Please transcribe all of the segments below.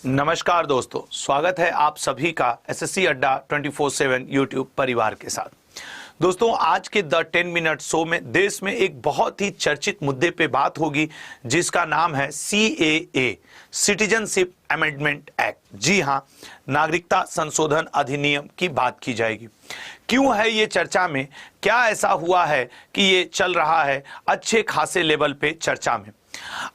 नमस्कार दोस्तों, स्वागत है आप सभी का एसएससी अड्डा 24/7 यूट्यूब परिवार के साथ। दोस्तों, आज के द 10 मिनट शो में देश में एक बहुत ही चर्चित मुद्दे पे बात होगी जिसका नाम है CAA, सिटीजनशिप अमेंडमेंट एक्ट। जी हां, नागरिकता संशोधन अधिनियम की बात की जाएगी। क्यों है ये चर्चा में, क्या ऐसा हुआ है कि ये चल रहा है अच्छे खासे लेवल पे चर्चा में।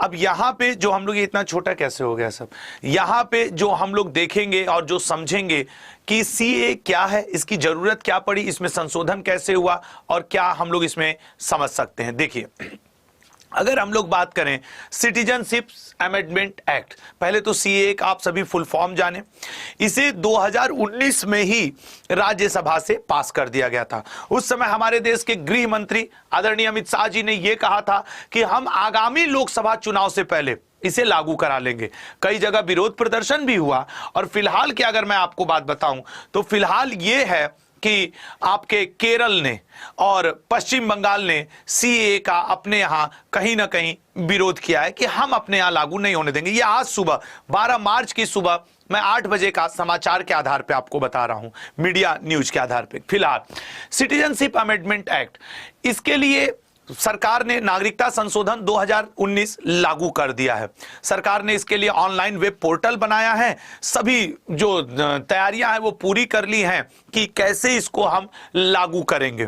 अब यहाँ पे जो हम लोग, ये इतना छोटा कैसे हो गया सब, यहाँ पे जो हम लोग देखेंगे और जो समझेंगे कि CAA क्या है, इसकी जरूरत क्या पड़ी, इसमें संशोधन कैसे हुआ और क्या हम लोग इसमें समझ सकते हैं। देखिए, अगर हम लोग बात करें सिटीजनशिप अमेंडमेंट एक्ट, पहले तो CAA का आप सभी फुल फॉर्म जाने। इसे 2019 में ही राज्यसभा से पास कर दिया गया था। उस समय हमारे देश के गृह मंत्री आदरणीय अमित शाह जी ने यह कहा था कि हम आगामी लोकसभा चुनाव से पहले इसे लागू करा लेंगे। कई जगह विरोध प्रदर्शन भी हुआ और फिलहाल की अगर मैं आपको बात बताऊं तो फिलहाल ये है कि आपके केरल ने और पश्चिम बंगाल ने CAA का अपने यहां कहीं ना कहीं विरोध किया है कि हम अपने यहां लागू नहीं होने देंगे। ये आज सुबह 12 मार्च की सुबह मैं 8 बजे का समाचार के आधार पे आपको बता रहा हूं, मीडिया न्यूज के आधार पे। फिलहाल सिटीजनशिप अमेंडमेंट एक्ट, इसके लिए सरकार ने नागरिकता संशोधन 2019 लागू कर दिया है। सरकार ने इसके लिए ऑनलाइन वेब पोर्टल बनाया है। सभी जो तैयारियां हैं वो पूरी कर ली हैं कि कैसे इसको हम लागू करेंगे।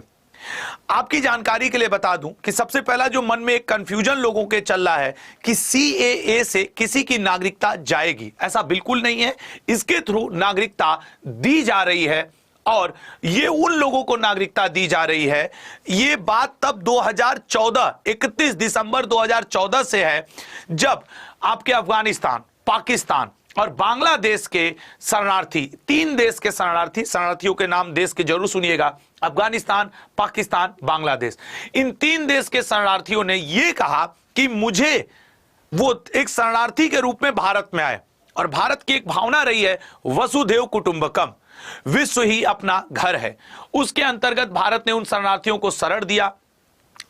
आपकी जानकारी के लिए बता दूं कि सबसे पहला जो मन में एक कंफ्यूजन लोगों के चल रहा है कि CAA से किसी की नागरिकता जाएगी, ऐसा बिल्कुल नहीं है। इसके थ्रू नागरिकता दी जा रही है और ये उन लोगों को नागरिकता दी जा रही है। ये बात तब 2014 31 दिसंबर 2014 से है, जब आपके अफगानिस्तान, पाकिस्तान और बांग्लादेश के शरणार्थी, 3 देश के शरणार्थियों के नाम देश के जरूर सुनिएगा, अफगानिस्तान, पाकिस्तान, बांग्लादेश। इन 3 देश के शरणार्थियों ने यह कहा कि मुझे वो एक शरणार्थी के रूप में भारत में आए, और भारत की एक भावना रही है वसुधैव कुटुंबकम, विश्व ही अपना घर है। उसके अंतर्गत भारत ने उन शरणार्थियों को शरण दिया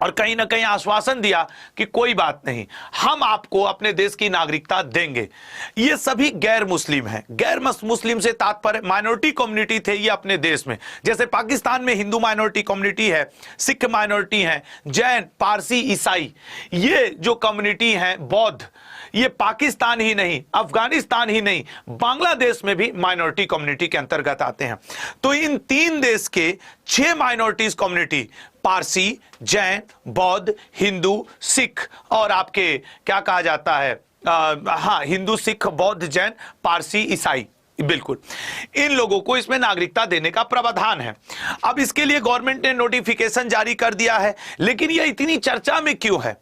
और कहीं ना कहीं आश्वासन दिया कि कोई बात नहीं, हम आपको अपने देश की नागरिकता देंगे। ये सभी गैर मुस्लिम हैं। गैर मुस्लिम से तात्पर्य माइनॉरिटी कम्युनिटी थे ये अपने देश में। जैसे पाकिस्तान में हिंदू माइनॉरिटी कम्युनिटी है, सिख माइनॉरिटी है, जैन, पारसी, ईसाई, ये जो कम्युनिटी है, बौद्ध, ये पाकिस्तान ही नहीं, अफगानिस्तान ही नहीं, बांग्लादेश में भी माइनॉरिटी कम्युनिटी के अंतर्गत आते हैं। तो इन 3 देश के 6 माइनॉरिटीज कम्युनिटी, पारसी, जैन, बौद्ध, हिंदू, सिख और आपके क्या कहा जाता है, हिंदू, सिख, बौद्ध, जैन, पारसी, ईसाई, बिल्कुल, इन लोगों को इसमें नागरिकता देने का प्रावधान है। अब इसके लिए गवर्नमेंट ने नोटिफिकेशन जारी कर दिया है, लेकिन यह इतनी चर्चा में क्यों है?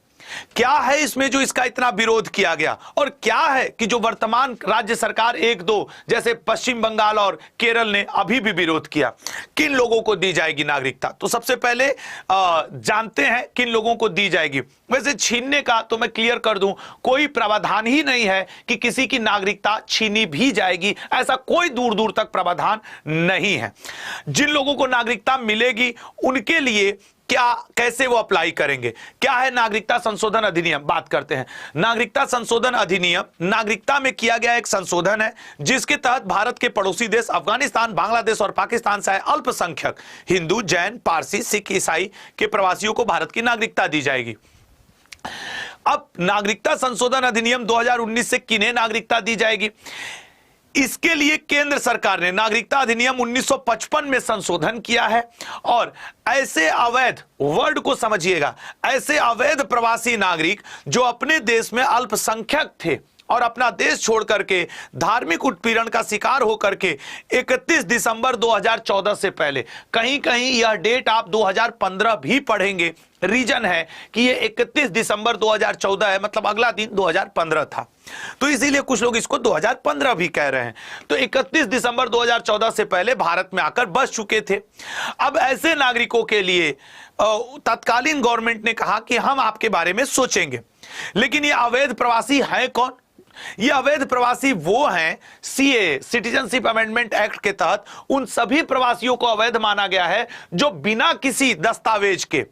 क्या है इसमें जो इसका इतना विरोध किया गया, और क्या है कि जो वर्तमान राज्य सरकार 1-2 जैसे पश्चिम बंगाल और केरल ने अभी भी विरोध किया? किन लोगों को दी जाएगी नागरिकता? तो सबसे पहले जानते हैं किन लोगों को दी जाएगी। वैसे छीनने का तो मैं क्लियर कर दूं, कोई प्रावधान ही नहीं है कि किसी की नागरिकता छीनी भी जाएगी, ऐसा कोई दूर दूर तक प्रावधान नहीं है। जिन लोगों को नागरिकता मिलेगी उनके लिए क्या, कैसे वो अप्लाई करेंगे? क्या है नागरिकता संशोधन अधिनियम? बात करते हैं। नागरिकता संशोधन अधिनियम नागरिकता में किया गया एक संशोधन है जिसके तहत भारत के पड़ोसी देश अफगानिस्तान, बांग्लादेश और पाकिस्तान से अल्पसंख्यक हिंदू, जैन, पारसी, सिख, ईसाई के प्रवासियों को भारत की नागरिकता दी जाएगी। अब नागरिकता संशोधन अधिनियम 2019 से किन्हें नागरिकता दी जाएगी? इसके लिए केंद्र सरकार ने नागरिकता अधिनियम 1955 में संशोधन किया है, और ऐसे अवैध, वर्ड को समझिएगा, ऐसे अवैध प्रवासी नागरिक जो अपने देश में अल्पसंख्यक थे और अपना देश छोड़ करके धार्मिक उत्पीड़न का शिकार होकर के 31 दिसंबर 2014 से पहले, कहीं कहीं यह डेट आप 2015 भी पढ़ेंगे, रीजन है कि ये 31 दिसंबर 2014 है, मतलब अगला दिन 2015 था, तो इसीलिए कुछ लोग इसको 2015 भी कह रहे हैं। तो 31 दिसंबर 2014 से पहले भारत में आकर बस चुके थे। अब ऐसे नागरिकों के लिए तत्कालीन गवर्नमेंट ने कहा कि हम आपके बारे में सोचेंगे। लेकिन ये अवैध प्रवासी हैं कौन? ये अवैध प्रवासी वो हैं, CAA, सिटीजनशिप अमेंडमेंट एक्ट के तहत उन सभी प्रवासियों को अवैध माना गया है जो बिना किसी दस्तावेज के,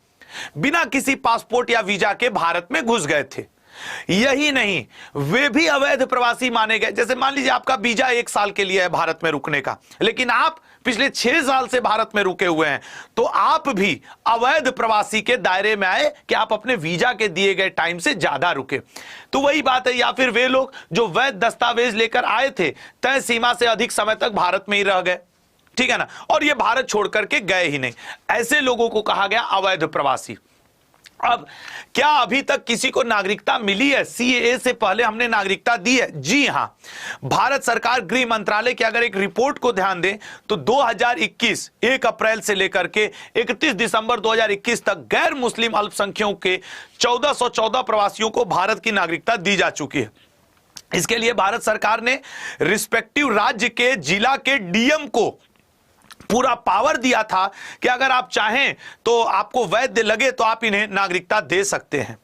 बिना किसी पासपोर्ट या वीजा के भारत में घुस गए थे। यही नहीं, वे भी अवैध प्रवासी माने गए। जैसे मान लीजिए आपका वीजा 1 साल के लिए है भारत में रुकने का, लेकिन आप पिछले 6 साल से भारत में रुके हुए हैं, तो आप भी अवैध प्रवासी के दायरे में आए कि आप अपने वीजा के दिए गए टाइम से ज्यादा रुके। तो वही बात है। या फिर वे लोग जो वैध दस्तावेज लेकर आए थे, तय सीमा से अधिक समय तक भारत में ही रह गए, ठीक है ना, और ये भारत छोड़ करके गए ही नहीं, ऐसे लोगों को कहा गया अवैध प्रवासी। अब क्या अभी तक किसी को नागरिकता मिली है? सीएए से पहले हमने नागरिकता दी है। जी हां, भारत सरकार गृह मंत्रालय की अगर एक रिपोर्ट को ध्यान दें तो 2021 1 अप्रैल से लेकर के 31 दिसंबर 2021 तक गैर मुस्लिम अल्पसंख्यकों के 1414 प्रवासियों को भारत की नागरिकता दी जा चुकी है। इसके लिए भारत सरकार ने रिस्पेक्टिव राज्य के जिला के डीएम को पूरा पावर दिया था कि अगर आप चाहें तो आपको वैध लगे तो आप इन्हें नागरिकता दे सकते हैं।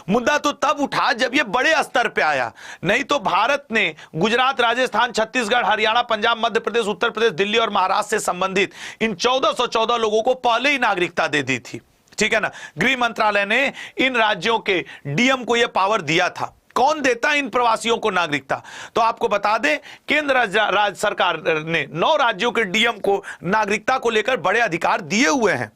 मुद्दा तो तब उठा जब ये बड़े स्तर पे आया, नहीं तो भारत ने गुजरात, राजस्थान, छत्तीसगढ़, हरियाणा, पंजाब, मध्य प्रदेश, उत्तर प्रदेश, दिल्ली और महाराष्ट्र से संबंधित इन 1414 लोगों को पहले ही नागरिकता दे दी थी, ठीक है ना। गृह मंत्रालय ने इन राज्यों के डीएम को यह पावर दिया था। कौन देता है इन प्रवासियों को नागरिकता? तो आपको बता दें, केंद्र राज्य सरकार ने 9 राज्यों के डीएम को नागरिकता को लेकर बड़े अधिकार दिए हुए हैं।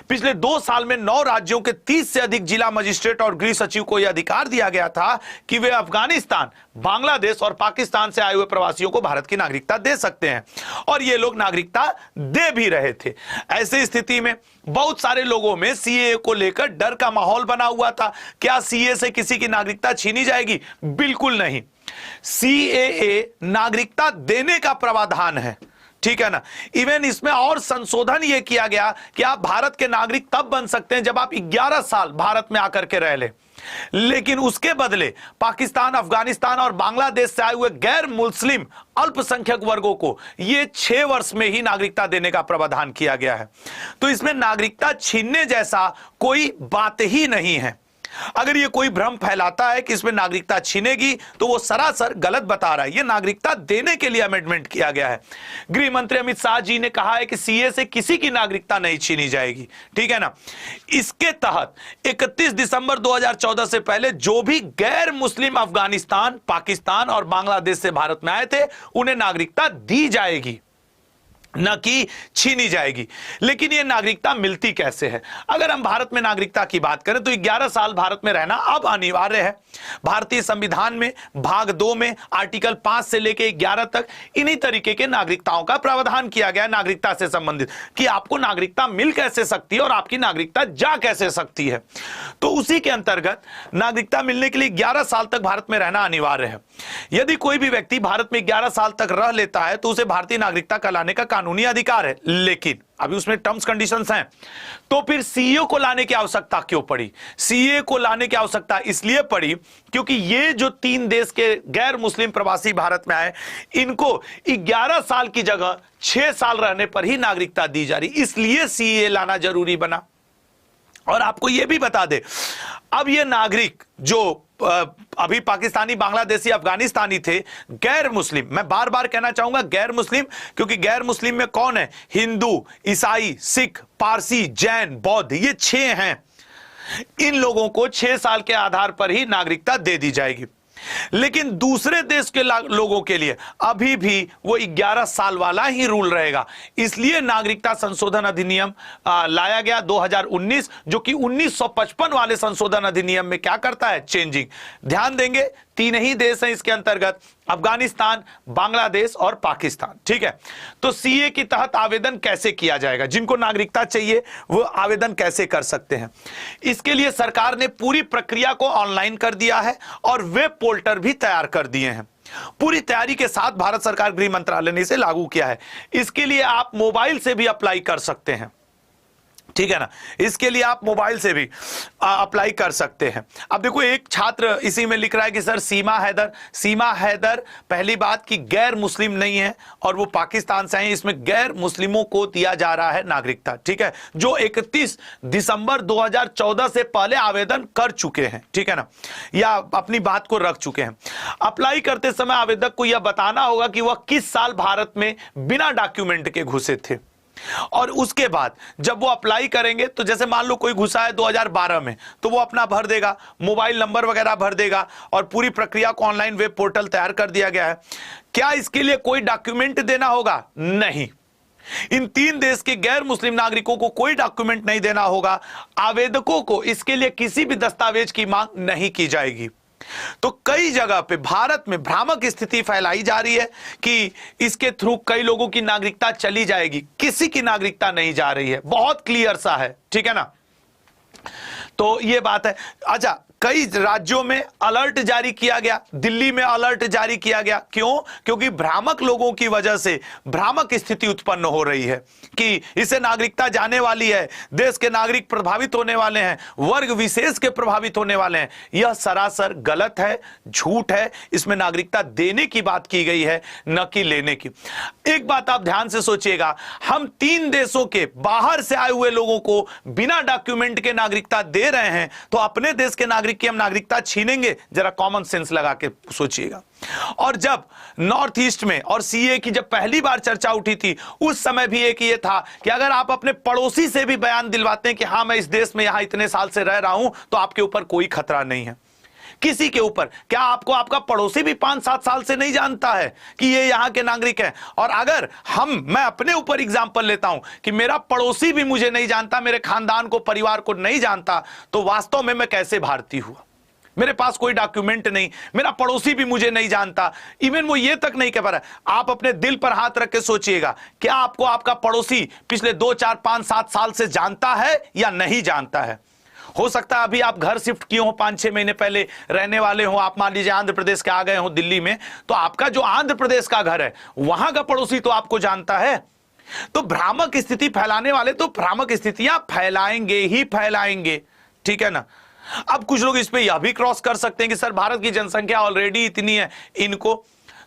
पिछले 2 साल में 9 राज्यों के 30 से अधिक जिला मजिस्ट्रेट और गृह सचिव को यह अधिकार दिया गया था कि वे अफगानिस्तान, बांग्लादेश और पाकिस्तान से आए हुए प्रवासियों को भारत की नागरिकता दे सकते हैं, और ये लोग नागरिकता दे भी रहे थे। ऐसी स्थिति में बहुत सारे लोगों में सीएए को लेकर डर का माहौल बना हुआ था। क्या सीएए से किसी की नागरिकता छीनी जाएगी? बिल्कुल नहीं। सीएए नागरिकता देने का प्रावधान है, ठीक है ना। इवन इसमें और संशोधन यह किया गया कि आप भारत के नागरिक तब बन सकते हैं जब आप 11 साल भारत में आकर के रह ले, लेकिन उसके बदले पाकिस्तान, अफगानिस्तान और बांग्लादेश से आए हुए गैर मुस्लिम अल्पसंख्यक वर्गों को ये 6 वर्ष में ही नागरिकता देने का प्रावधान किया गया है। तो इसमें नागरिकता छीनने जैसा कोई बात ही नहीं है। अगर ये कोई भ्रम फैलाता है कि इसमें नागरिकता छीनेगी तो वो सरासर गलत बता रहा है। ये नागरिकता देने के लिए अमेंडमेंट किया गया है। गृह मंत्री अमित शाह जी ने कहा है कि सीए से किसी की नागरिकता नहीं छीनी जाएगी, ठीक है ना। इसके तहत 31 दिसंबर 2014 से पहले जो भी गैर मुस्लिम अफगानिस्तान, पाकिस्तान और बांग्लादेश से भारत में आए थे उन्हें नागरिकता दी जाएगी, न कि छीनी जाएगी। लेकिन यह नागरिकता मिलती कैसे है? अगर हम भारत में नागरिकता की बात करें तो 11 साल भारत में रहना अब अनिवार्य है। भारतीय संविधान में भाग 2 में आर्टिकल 5 से लेकर 11 तक इन्हीं तरीके के नागरिकताओं का प्रावधान किया गया है, नागरिकता से संबंधित, कि आपको नागरिकता मिल कैसे सकती है और आपकी नागरिकता जा कैसे सकती है। तो उसी के अंतर्गत नागरिकता मिलने के लिए 11 साल तक भारत में रहना अनिवार्य है। यदि कोई भी व्यक्ति भारत में 11 साल तक रह लेता है तो उसे भारतीय नागरिकता कहलाने का कानूनी अधिकार है, लेकिन अभी उसमें टर्म्स कंडीशंस हैं। तो फिर सीए को लाने की आवश्यकता क्यों पड़ी? सीए को लाने की आवश्यकता इसलिए पड़ी क्योंकि ये जो 3 देश के गैर मुस्लिम प्रवासी भारत में आए, इनको 11 साल की जगह 6 साल रहने पर ही नागरिकता दी जा रही, इसलिए सीए लाना जरूरी बना। और आपको यह भी बता दे, अब ये नागरिक जो अभी पाकिस्तानी, बांग्लादेशी, अफगानिस्तानी थे, गैर मुस्लिम, मैं बार बार कहना चाहूंगा गैर मुस्लिम, क्योंकि गैर मुस्लिम में कौन है? हिंदू, ईसाई, सिख, पारसी, जैन, बौद्ध, ये 6 हैं। इन लोगों को 6 साल के आधार पर ही नागरिकता दे दी जाएगी। लेकिन दूसरे देश के लोगों के लिए अभी भी वो 11 साल वाला ही रूल रहेगा। इसलिए नागरिकता संशोधन अधिनियम लाया गया 2019, जो कि 1955 वाले संशोधन अधिनियम में क्या करता है? चेंजिंग। ध्यान देंगे 3 ही देश हैं इसके अंतर्गत, अफगानिस्तान, बांग्लादेश और पाकिस्तान, ठीक है। तो सीए के तहत आवेदन कैसे किया जाएगा? जिनको नागरिकता चाहिए वो आवेदन कैसे कर सकते हैं? इसके लिए सरकार ने पूरी प्रक्रिया को ऑनलाइन कर दिया है और वेब पोर्टल भी तैयार कर दिए हैं। पूरी तैयारी के साथ भारत सरकार गृह मंत्रालय ने इसे लागू किया है। इसके लिए आप मोबाइल से भी अप्लाई कर सकते हैं, ठीक है ना। इसके लिए आप मोबाइल से भी अप्लाई कर सकते हैं। अब देखो, एक छात्र इसी में लिख रहा है कि सर सीमा हैदर पहली बात कि गैर मुस्लिम नहीं है और वो पाकिस्तान से हैं, इसमें गैर मुस्लिमों को दिया जा रहा है नागरिकता, ठीक है, जो 31 दिसंबर 2014 से पहले आवेदन कर चुके हैं, ठीक है ना, या अपनी बात को रख चुके हैं। अप्लाई करते समय आवेदक को यह बताना होगा कि वह किस साल भारत में बिना डॉक्यूमेंट के घुसे थे। और उसके बाद जब वो अप्लाई करेंगे तो जैसे मान लो कोई घुसा है 2012 में, तो वो अपना भर देगा, मोबाइल नंबर वगैरह भर देगा और पूरी प्रक्रिया को ऑनलाइन वेब पोर्टल तैयार कर दिया गया है। क्या इसके लिए कोई डॉक्यूमेंट देना होगा? नहीं। इन 3 देश के गैर मुस्लिम नागरिकों को कोई डॉक्यूमेंट नहीं देना होगा। आवेदकों को इसके लिए किसी भी दस्तावेज की मांग नहीं की जाएगी। तो कई जगह पे भारत में भ्रामक स्थिति फैलाई जा रही है कि इसके थ्रू कई लोगों की नागरिकता चली जाएगी। किसी की नागरिकता नहीं जा रही है, बहुत क्लियर सा है, ठीक है ना। तो ये बात है। अच्छा, कई राज्यों में अलर्ट जारी किया गया, दिल्ली में अलर्ट जारी किया गया। क्यों? क्योंकि भ्रामक लोगों की वजह से भ्रामक स्थिति उत्पन्न हो रही है कि इससे नागरिकता जाने वाली है, देश के नागरिक प्रभावित होने वाले हैं, वर्ग विशेष के प्रभावित होने वाले हैं। यह सरासर गलत है, झूठ है। इसमें नागरिकता देने की बात की गई है, न कि लेने की। एक बात आप ध्यान से सोचिएगा, हम 3 देशों के बाहर से आए हुए लोगों को बिना डॉक्यूमेंट के नागरिकता दे रहे हैं, तो अपने देश के नागरिक की हम नागरिकता छीनेंगे? जरा कॉमन सेंस लगा के सोचिएगा। और जब नॉर्थ ईस्ट में और सीए की जब पहली बार चर्चा उठी थी, उस समय भी एक ये था कि अगर आप अपने पड़ोसी से भी बयान दिलवाते हैं कि हां मैं इस देश में यहां इतने साल से रह रहा हूं, तो आपके ऊपर कोई खतरा नहीं है, किसी के ऊपर। क्या आपको आपका पड़ोसी भी 5-7 साल से नहीं जानता है कि ये यहां के नागरिक हैं? और अगर मैं अपने ऊपर एग्जांपल लेता हूं कि मेरा पड़ोसी भी मुझे नहीं जानता, मेरे खानदान को, परिवार को नहीं जानता, तो वास्तव में मैं कैसे भारतीय हुआ? मेरे पास कोई डॉक्यूमेंट नहीं, मेरा पड़ोसी भी मुझे नहीं जानता, इवन वो ये तक नहीं कह पा रहा। आप अपने दिल पर हाथ रख के सोचिएगा, क्या आपको आपका पड़ोसी पिछले 2, 4, 5, 7 साल से जानता है या नहीं जानता है? हो सकता है अभी आप घर शिफ्ट किए हो, 5-6 महीने पहले रहने वाले हो, आप मान लीजिए आंध्र प्रदेश के आ गए हो दिल्ली में, तो आपका जो आंध्र प्रदेश का घर है वहां का पड़ोसी तो आपको जानता है। तो भ्रामक स्थिति फैलाने वाले तो भ्रामक स्थितियां फैलाएंगे ही फैलाएंगे, ठीक है ना। अब कुछ लोग इस पे यह भी क्रॉस कर सकते हैं कि सर भारत की जनसंख्या ऑलरेडी इतनी है, इनको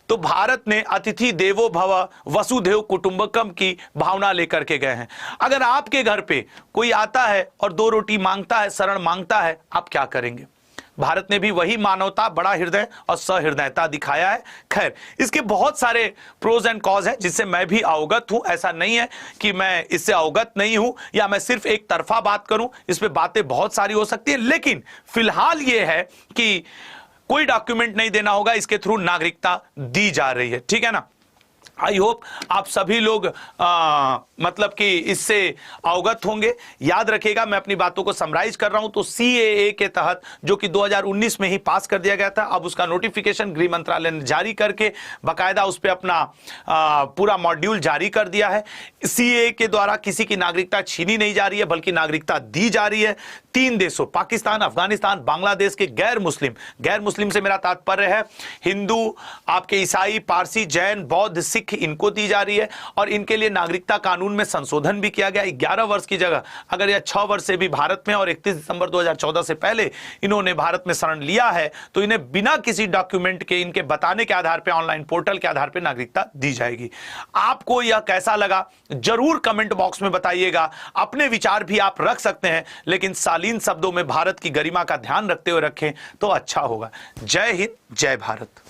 तो भारत ने अतिथि देवो भव वसुधैव कुटुंबकम की भावना लेकर के गए हैं। अगर आपके घर पे कोई आता है और 2 रोटी मांगता है, शरण मांगता है, आप क्या करेंगे? भारत ने भी वही मानवता, बड़ा हृदय और सहृदयता दिखाया है। खैर, इसके बहुत सारे प्रोज एंड कॉज हैं जिससे मैं भी अवगत हूं। ऐसा नहीं है कि मैं इससे अवगत नहीं हूं या मैं सिर्फ एक तरफा बात करूं। इस पे बातें बहुत सारी हो सकती है, लेकिन फिलहाल यह है कि कोई डॉक्यूमेंट नहीं देना होगा, इसके थ्रू नागरिकता दी जा रही है, ठीक है ना। आई होप आप सभी लोग मतलब कि इससे अवगत होंगे। याद रखिएगा, मैं अपनी बातों को समराइज कर रहा हूं। तो सीएए के तहत, जो कि 2019 में ही पास कर दिया गया था, अब उसका नोटिफिकेशन गृह मंत्रालय ने जारी करके बाकायदा उस पर अपना पूरा मॉड्यूल जारी कर दिया है। सीएए के द्वारा किसी की नागरिकता छीनी नहीं जा रही है, बल्कि नागरिकता दी जा रही है 3 देशों, पाकिस्तान, अफगानिस्तान, बांग्लादेश के गैर मुस्लिम से मेरा तात्पर्य है हिंदू, आपके ईसाई, पारसी, जैन, बौद्ध, सिख, इनको दी जा रही है। और इनके लिए नागरिकता कानून में संशोधन भी किया गया। 11 वर्ष की जगह अगर यह 6 वर्ष से भी भारत में और 31 दिसंबर 2014 से पहले इन्होंने भारत में शरण लिया है, तो इन्हें बिना किसी डॉक्यूमेंट के, इनके बताने के आधार पर, ऑनलाइन पोर्टल के आधार पर नागरिकता दी जाएगी। आपको यह कैसा लगा जरूर कमेंट बॉक्स में बताइएगा। अपने विचार भी आप रख सकते हैं, लेकिन शालीन शब्दों में भारत की गरिमा का ध्यान रखते हुए रखें तो अच्छा होगा। जय हिंद, जय भारत।